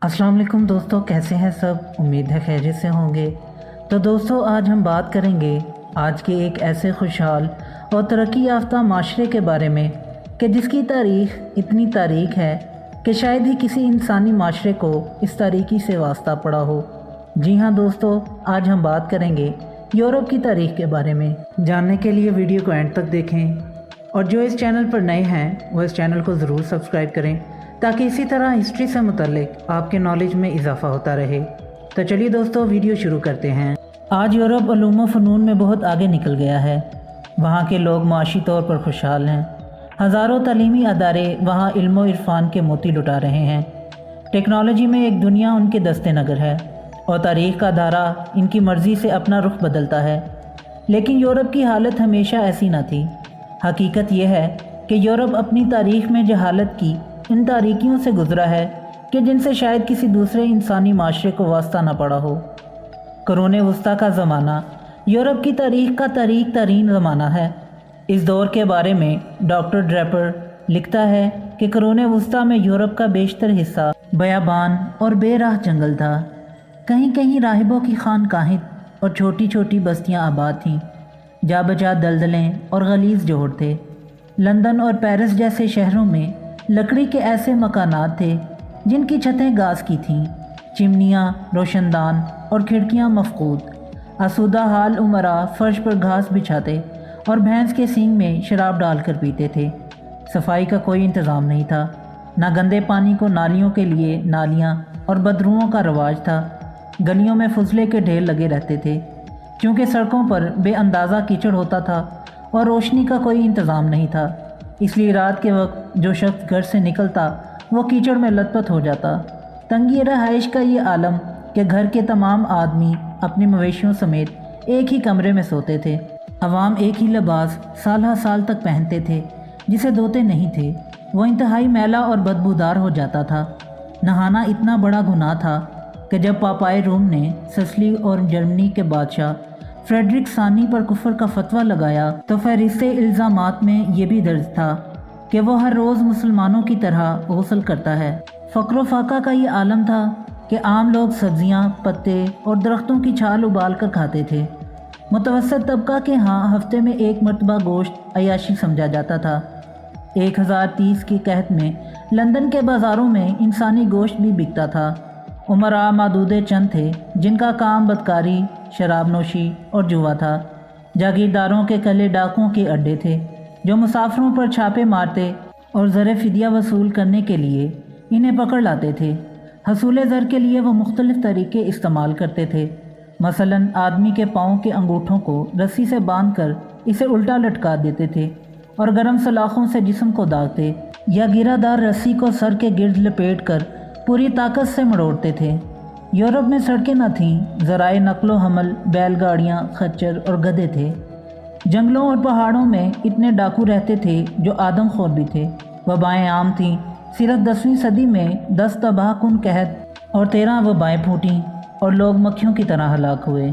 अस्सलाम वालेकुम दोस्तों, कैसे हैं सब। उम्मीद है खैरियत से होंगे। तो दोस्तों, आज हम बात करेंगे आज के एक ऐसे खुशहाल और तरक्की याफ्ता माशरे के बारे में कि जिसकी तारीख़ इतनी तारीख है कि शायद ही किसी इंसानी माशरे को इस तारीकी से वास्ता पड़ा हो। जी हाँ दोस्तों, आज हम बात करेंगे यूरोप की तारीख़ के बारे में। जानने के लिए वीडियो को एंड तक देखें और जो इस चैनल पर नए हैं वो इस चैनल को ज़रूर सब्सक्राइब करें ताकि इसी तरह हिस्ट्री से मुतल्लिक आपके नॉलेज में इजाफ़ा होता रहे। तो चलिए दोस्तों, वीडियो शुरू करते हैं। आज यूरोप उलूम व फ़नून में बहुत आगे निकल गया है। वहाँ के लोग माशी तौर पर खुशहाल हैं। हज़ारों तालीमी अदारे वहाँ इल्म व इरफान के मोती लुटा रहे हैं। टेक्नोलॉजी में एक दुनिया उनके दस्ते नगर है और तारीख़ का धारा इनकी मर्ज़ी से अपना रुख बदलता है। लेकिन यूरोप की हालत हमेशा ऐसी न थी। हकीकत यह है कि यूरोप अपनी तारीख़ में जहालत की इन तारीकियों से गुज़रा है कि जिनसे शायद किसी दूसरे इंसानी माशरे को वास्ता न पड़ा हो। कुरून वस्ता का ज़माना यूरोप की तारीख़ का तारीक तरीन ज़माना है। इस दौर के बारे में डॉक्टर ड्रेपर लिखता है कि कुरून वस्ता में यूरोप का बेशतर हिस्सा बयाबान और बेराह जंगल था। कहीं कहीं राहिबों की खानकाहें और छोटी छोटी बस्तियां आबाद थीं। जा बजा दलदलें और गलीज़ जोड़ थे। लंदन और पेरिस जैसे शहरों में लकड़ी के ऐसे मकानात थे जिनकी छतें गाज की थीं, चिमनियाँ रोशनदान और खिड़कियाँ मफकूद। आसूदा हाल उमरा फर्श पर घास बिछाते और भैंस के सींग में शराब डालकर पीते थे। सफाई का कोई इंतज़ाम नहीं था। ना गंदे पानी को नालियों के लिए नालियाँ और बदरुओं का रवाज था। गलियों में फुजले के ढेर लगे रहते थे क्योंकि सड़कों पर बेअंदाज़ा कीचड़ होता था और रोशनी का कोई इंतज़ाम नहीं था। इसलिए रात के वक्त जो शख्स घर से निकलता वो कीचड़ में लथपथ हो जाता। तंगी रहाइश का ये आलम कि घर के तमाम आदमी अपने मवेशियों समेत एक ही कमरे में सोते थे। अवाम एक ही लिबास साल साल तक पहनते थे जिसे धोते नहीं थे। वो इंतहाई मैला और बदबूदार हो जाता था। नहाना इतना बड़ा गुनाह था कि जब पापाए रोम ने सिसिली और जर्मनी के बादशाह फ्रेडरिक सानी पर कुफर का फतवा लगाया तो फहरिस्त इल्ज़ामात में ये भी दर्ज था कि वो हर रोज़ मुसलमानों की तरह गुस्ल करता है। फ़क्र फाका का ये आलम था कि आम लोग सब्ज़ियाँ, पत्ते और दरख्तों की छाल उबाल कर खाते थे। मुतवस्सित तबका के यहाँ हफ्ते में एक मरतबा गोश्त अयाशी समझा जाता था। 1030 के कहत में लंदन के बाज़ारों में इंसानी गोश्त भी बिकता था। उमरा मादूदे चंद थे जिनका काम बदकारी, शराब नोशी और जुआ था। जागीरदारों के कले डाकुओं के अड्डे थे जो मुसाफिरों पर छापे मारते और ज़र फिदिया वसूल करने के लिए इन्हें पकड़ लाते थे। हसूल ज़र के लिए वो मुख्तलिफ़ तरीके इस्तेमाल करते थे। मसलन आदमी के पाँव के अंगूठों को रस्सी से बांधकर इसे उल्टा लटका देते थे और गर्म सलाखों से जिस्म को दागते या गिरादार रस्सी को सर के गिर्द लपेट कर पूरी ताकत से मरोड़ते थे। यूरोप में सड़कें न थीं। ज़राए नक्लो हमल बैलगाड़ियाँ, खच्चर और गधे थे। जंगलों और पहाड़ों में इतने डाकू रहते थे जो आदमखोर भी थे। वबाएँ आम थीं। सिर्फ 10वीं सदी में 10 तबाहकुन कहत और 13 वबाएँ फूटीं और लोग मक्खियों की तरह हलाक हुए।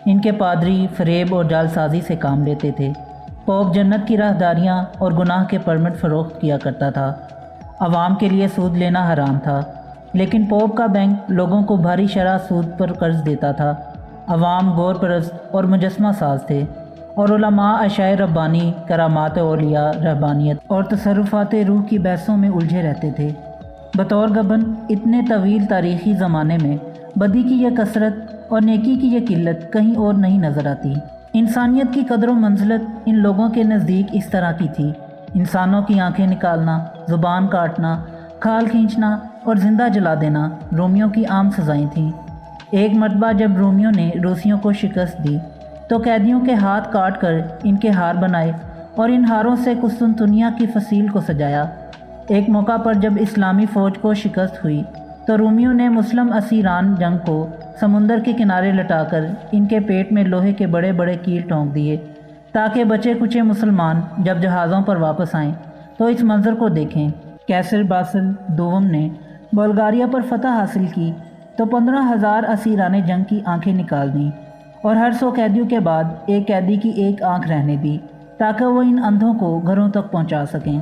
इनके पादरी फरेब और जालसाजी से काम लेते थे। पोप जन्नत की राहदारियाँ और गुनाह के परमिट फ़रोख्त किया करता था। आवाम के लिए सूद लेना हराम था, लेकिन पोप का बैंक लोगों को भारी शरह सूद पर कर्ज देता था। अवाम गौर परस्त और मुजस्मा साज थे और उलमा अशाए रब्बानी, करामात औलिया, रहबानियत और तसर्रुफ़ात रूह की बहसों में उलझे रहते थे। बतौर गबन इतने तवील तारीख़ी ज़माने में बदी की यह कसरत और नेकी की यह किल्लत कहीं और नहीं नज़र आती। इंसानियत की कदर व मंजिलत इन लोगों के नज़दीक इस तरह की थी। इंसानों की आँखें निकालना, ज़ुबान काटना, खाल खींचना और ज़िंदा जला देना रोमियों की आम सज़ाएँ थीं। एक मरतबा जब रोमियों ने रूसियों को शिकस्त दी तो कैदियों के हाथ काट कर इनके हार बनाए और इन हारों से कुस्तुनतुनिया की फसील को सजाया। एक मौका पर जब इस्लामी फ़ौज को शिकस्त हुई तो रोमियों ने मुस्लिम असीरान जंग को समुंदर के किनारे लटाकर इनके पेट में लोहे के बड़े बड़े कील ठोंक दिए ताकि बचे कुचे मुसलमान जब जहाज़ों पर वापस आएँ तो इस मंज़र को देखें। कैसर बासिल दोम ने बुल्गारिया पर फतह हासिल की तो 15,000 असीराने जंग की आंखें निकाल दी और हर 100 कैदियों के बाद एक कैदी की एक आंख रहने दी ताकि वो इन अंधों को घरों तक पहुंचा सकें।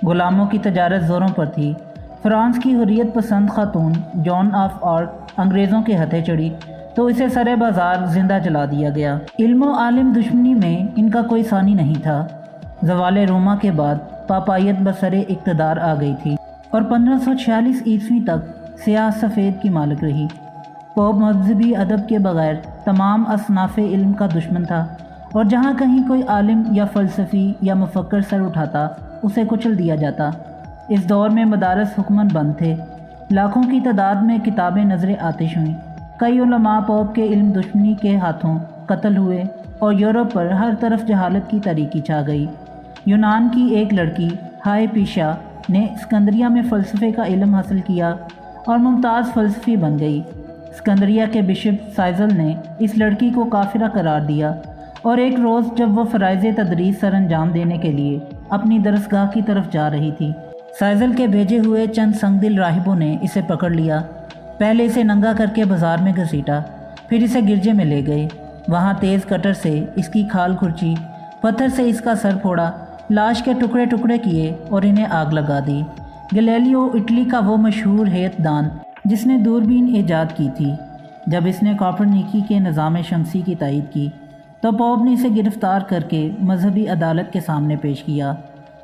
गुलामों की तजारत ज़ोरों पर थी। فرانس کی حریت پسند خاتون جون آف آرک انگریزوں کے ہتھے چڑھی تو اسے سرے بازار زندہ جلا دیا گیا۔ علم و عالم دشمنی میں ان کا کوئی ثانی نہیں تھا۔ زوال روما کے بعد پاپائیت بسر اقتدار آ گئی تھی اور 1546 عیسوی تک سیاہ سفید کی مالک رہی۔ پوپ مذہبی ادب کے بغیر تمام اصناف علم کا دشمن تھا اور جہاں کہیں کوئی عالم یا فلسفی یا مفکر سر اٹھاتا اسے کچل دیا جاتا۔ اس دور میں مدارس حکمن بند تھے، لاکھوں کی تعداد میں کتابیں نظر آتش ہوئیں، کئی علماء پوپ کے علم دشمنی کے ہاتھوں قتل ہوئے اور یورپ پر ہر طرف جہالت کی تاریکی چھا گئی۔ یونان کی ایک لڑکی ہائے پیشا نے اسکندریہ میں فلسفے کا علم حاصل کیا اور ممتاز فلسفی بن گئی۔ اسکندریہ کے بشپ سائزل نے اس لڑکی کو کافرہ قرار دیا اور ایک روز جب وہ فرائض تدریس سر انجام دینے کے لیے اپنی درسگاہ کی طرف جا رہی تھی، سائزل کے بھیجے ہوئے چند سنگ دل راہبوں نے اسے پکڑ لیا۔ پہلے اسے ننگا کر کے بازار میں گھسیٹا، پھر اسے گرجے میں لے گئے۔ وہاں تیز کٹر سے اس کی کھال کھرچی، پتھر سے اس کا سر پھوڑا، لاش کے ٹکڑے ٹکڑے کیے اور انہیں آگ لگا دی۔ گلیلیو اٹلی کا وہ مشہور ہیت دان جس نے دوربین ایجاد کی تھی، جب اس نے کوپرنیکی کے نظام شمسی کی تائید کی تو پوپ نے اسے گرفتار کر کے مذہبی عدالت کے سامنے پیش کیا۔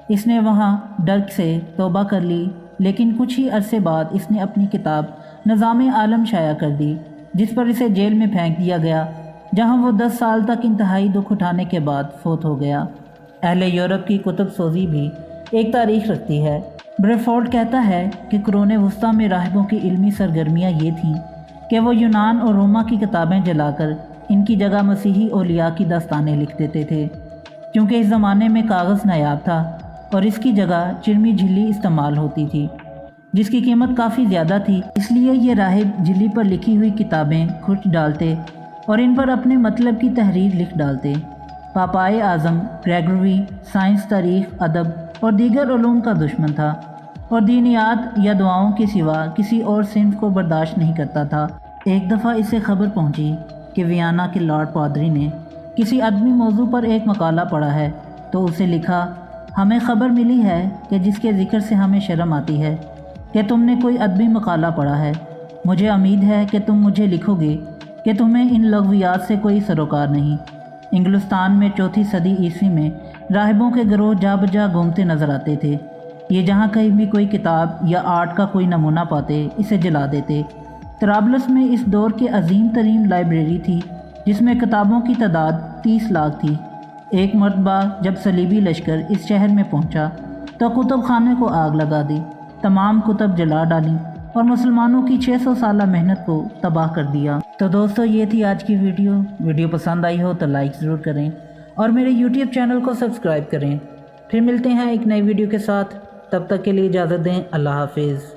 اس نے وہاں ڈرک سے توبہ کر لی، لیکن کچھ ہی عرصے بعد اس نے اپنی کتاب نظام عالم شائع کر دی، جس پر اسے جیل میں پھینک دیا گیا، جہاں وہ 10 سال تک انتہائی دکھ اٹھانے کے بعد فوت ہو گیا۔ اہل یورپ کی کتب سوزی بھی ایک تاریخ رکھتی ہے۔ بریفورڈ کہتا ہے کہ قرون وسطیٰ میں راہبوں کی علمی سرگرمیاں یہ تھیں کہ وہ یونان اور روما کی کتابیں جلا کر ان کی جگہ مسیحی اولیاء کی داستانیں لکھ دیتے تھے، کیونکہ اس زمانے میں کاغذ نایاب تھا اور اس کی جگہ چرمی جھلی استعمال ہوتی تھی، جس کی قیمت کافی زیادہ تھی۔ اس لیے یہ راہب جھلی پر لکھی ہوئی کتابیں کھرچ ڈالتے اور ان پر اپنے مطلب کی تحریر لکھ ڈالتے۔ پاپائے اعظم گریگوری سائنس، تاریخ، ادب اور دیگر علوم کا دشمن تھا اور دینیات یا دعاؤں کے سوا کسی اور صنف کو برداشت نہیں کرتا تھا۔ ایک دفعہ اسے خبر پہنچی کہ ویانا کے لارڈ پادری نے کسی ادبی موضوع پر ایک مقالہ پڑھا ہے، تو اسے لکھا، ہمیں خبر ملی ہے کہ جس کے ذکر سے ہمیں شرم آتی ہے کہ تم نے کوئی ادبی مقالہ پڑھا ہے۔ مجھے امید ہے کہ تم مجھے لکھو گے کہ تمہیں ان لغویات سے کوئی سروکار نہیں۔ انگلستان میں 4 صدی عیسوی میں راہبوں کے گروہ جا بجا گھومتے نظر آتے تھے۔ یہ جہاں کہیں بھی کوئی کتاب یا آرٹ کا کوئی نمونہ پاتے اسے جلا دیتے۔ طرابلس میں اس دور کی عظیم ترین لائبریری تھی، جس میں کتابوں کی تعداد 30 لاکھ تھی۔ ایک مرتبہ جب صلیبی لشکر اس شہر میں پہنچا تو کتب خانے کو آگ لگا دی، تمام کتب جلا ڈالیں اور مسلمانوں کی 600 سالہ محنت کو تباہ کر دیا۔ تو دوستو، یہ تھی آج کی ویڈیو پسند آئی ہو تو لائک ضرور کریں اور میرے یوٹیوب چینل کو سبسکرائب کریں۔ پھر ملتے ہیں ایک نئی ویڈیو کے ساتھ، تب تک کے لیے اجازت دیں۔ اللہ حافظ۔